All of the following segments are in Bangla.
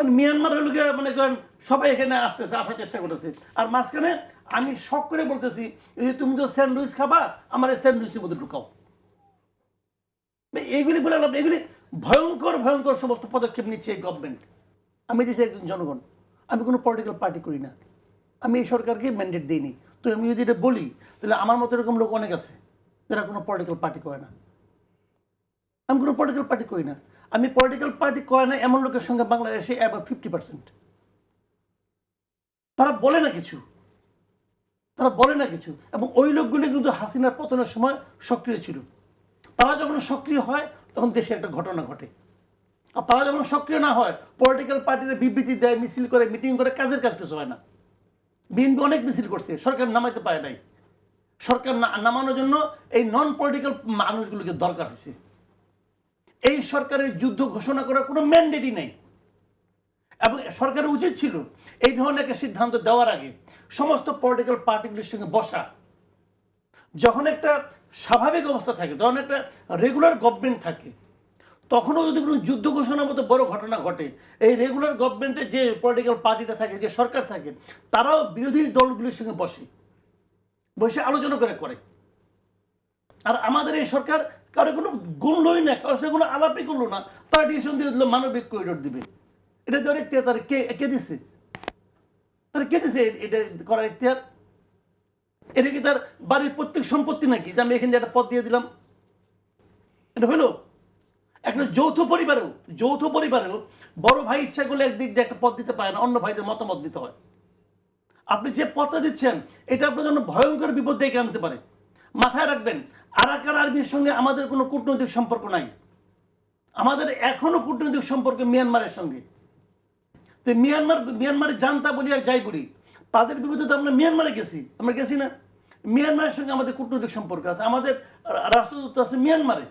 কারণ মিয়ানমার হলো গিয়ে মনে করেন সবাই এখানে আসার চেষ্টা করতেছে। আর মাঝখানে আমি শখ করে বলতেছি যে তুমি তো স্যান্ডউইচ খাবা, আমার এই স্যান্ডউইচের মধ্যে ঢুকাও। এইগুলি বলে এগুলি ভয়ঙ্কর ভয়ঙ্কর সমস্ত পদক্ষেপ নিচ্ছে এই গভর্নমেন্ট। আমি দেশে একজন জনগণ, আমি কোনো পলিটিক্যাল পার্টি করি না, আমি এই সরকারকে ম্যান্ডেট দিইনি। তো আমি যদি এটা বলি তাহলে আমার মতো এরকম লোক অনেক আছে যারা কোনো পলিটিক্যাল পার্টি করে না। আমি কোনো পলিটিক্যাল পার্টি করি না। আমি পলিটিক্যাল পার্টি করে না এমন লোকের সঙ্গে বাংলাদেশে অ্যাবাভ 50%। তারা বলে না কিছু, তারা বলে না কিছু। এবং ওই লোকগুলি কিন্তু হাসিনার পতনের সময় সক্রিয় ছিল। তারা যখন সক্রিয় হয় তখন দেশে একটা ঘটনা ঘটে। আর তারা যখন সক্রিয় না হয়, পলিটিক্যাল পার্টির বিবৃতি দেয়, মিছিল করে, মিটিং করে, কাজের কাজ কিছু হয় না। বিএনপি অনেক মিছিল করছে, সরকার নামাইতে পারে নাই। সরকার নামানোর জন্য এই নন পলিটিক্যাল মানুষগুলোকে দরকার হয়েছে। এই সরকারের যুদ্ধ ঘোষণা করার কোনো ম্যান্ডেটই নেই। এবং সরকারের উচিত ছিল এই ধরনের একটা সিদ্ধান্ত দেওয়ার আগে সমস্ত পলিটিক্যাল পার্টিগুলির সঙ্গে বসা। যখন একটা স্বাভাবিক অবস্থা থাকে, যখন একটা রেগুলার গভর্নমেন্ট থাকে, তখনও যদি কোনো যুদ্ধ ঘোষণার মতো বড় ঘটনা ঘটে, এই রেগুলার গভর্নমেন্টে যে পলিটিক্যাল পার্টিটা থাকে, যে সরকার থাকে, তারাও বিরোধী দলগুলির সঙ্গে বসে আলোচনা করে। আর আমাদের এই সরকার কারো কোনো গুণলই না, কারোর সঙ্গে কোনো আলাপই করলো না, তারা ডিসিশন দিয়ে দিল মানবিক করিডোর দিবে। এটা ধরে তার কে দিচ্ছে? তারা কে দিচ্ছে এটা করার ইতিহার? এটা কি তার বাড়ির প্রত্যেক সম্পত্তি নাকি যে আমি এখানে একটা পদ দিয়ে দিলাম? এটা হলো একটা যৌথ পরিবারেও বড় ভাই ইচ্ছা করলে একদিক দিয়ে একটা পদ দিতে পারে না, অন্য ভাইদের মতামত দিতে হয়। আপনি যে পদটা দিচ্ছেন এটা আপনার জন্য ভয়ঙ্কর বিপদ ডেকে আনতে পারে। মাথায় রাখবেন, আরাকান আর্মির সঙ্গে আমাদের কোনো কূটনৈতিক সম্পর্ক নাই। আমাদের এখনো কূটনৈতিক সম্পর্ক মিয়ানমারের সঙ্গে। তো মিয়ানমারের জানতা বলি আর যাই বলি, তাদের বিরুদ্ধে তো আমরা মিয়ানমারে গেছি না? মিয়ানমারের সঙ্গে আমাদের কূটনৈতিক সম্পর্ক আছে, আমাদের রাষ্ট্রদূত আছে মিয়ানমারে।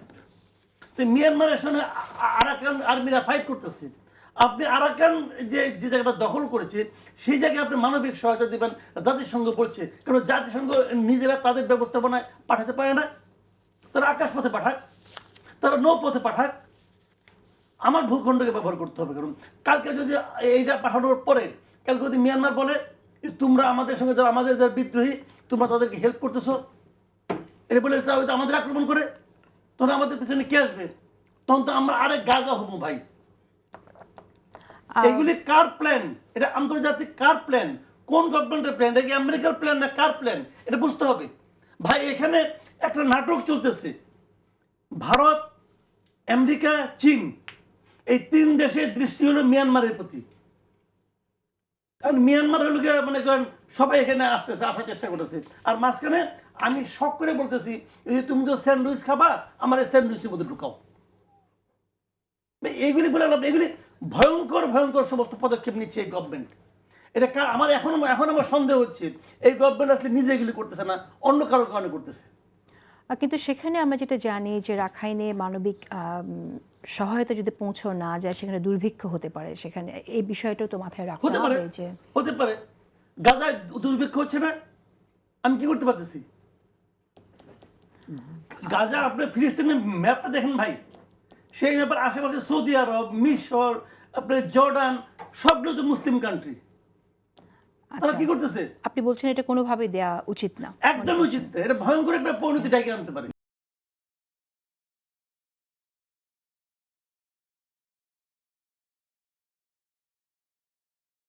তো মিয়ানমারের সঙ্গে আরাকান আর্মিরা ফাইট করতেছে। আপনি আরাকান যে জায়গাটা দখল করেছে সেই জায়গায় আপনি মানবিক সহায়তা দেবেন, জাতিসংঘ বলছে। কারণ জাতিসংঘ নিজেরা তাদের ব্যবস্থাপনায় পাঠাতে পারে না। তারা আকাশপথে পাঠাক, তারা নৌপথে পাঠাক, আমার ভূখণ্ডকে ব্যবহার করতে হবে। কারণ কালকে যদি এইটা পাঠানোর পরে কালকে যদি মিয়ানমার বলে তোমরা আমাদের সঙ্গে যারা বিদ্রোহী, তোমরা তাদেরকে হেল্প করতেছো, এটা বলে তারা আমাদের আক্রমণ করে, তখন আমাদের পিছনে কে আসবে? তখন তো আমরা আরেক গাজা হবো ভাই। এগুলি কার প্ল্যান? এটা আন্তর্জাতিক কার প্ল্যান? কোন গভর্নমেন্টের প্ল্যান? এটা কি আমেরিকার প্ল্যান না কার প্ল্যান? এটা বুঝতে হবে ভাই। এখানে একটা নাটক চলতেছে। ভারত, আমেরিকা, চীন, এই তিন দেশের দৃষ্টি হলো মিয়ানমারের প্রতি। কারণ মিয়ানমার হলো গিয়ে মনে করেন সবাই এখানে আসার চেষ্টা করতেছে। আর মাঝখানে আমি শখ করে বলতেছি যে তুমি তো স্যান্ডউইচ খাবা, আমার এই স্যান্ডউইচের মধ্যে ঢুকাও। এইগুলি বলে এগুলি ভয়ঙ্কর ভয়ঙ্কর সমস্ত পদক্ষেপ নিচ্ছে এই গভর্নমেন্ট। এটা আমার এখন আমার সন্দেহ হচ্ছে এই গভর্নমেন্ট আসলে নিজে এগুলি করতেছে না, অন্য কারো কারণে করতেছে। কিন্তু সেখানে আমরা যেটা জানি যে রাখাইনে মানবিক সহায়তা যদি পৌঁছো না যায়, সেখানে দুর্ভিক্ষ হতে পারে। সেখানে এই বিষয়টাও তো মাথায় রাখতে হবে যে হতে পারে গাজায় দুর্ভিক্ষ হচ্ছে না, আমি কি করতে পারতেছি? গাজা আপনি ফিলিস্তিনের ম্যাপটা দেখেন ভাই, সেই ম্যাপের আশেপাশে সৌদি আরব, মিশর, আপনার জর্ডান, সবগুলো তো মুসলিম কান্ট্রি। তারা কি করতেছে? আপনি বলছেন এটা কোনোভাবেই দেওয়া উচিত না? একদম উচিত না। এটা ভয়ঙ্কর একটা পরিণতি ডেকে আনতে পারে।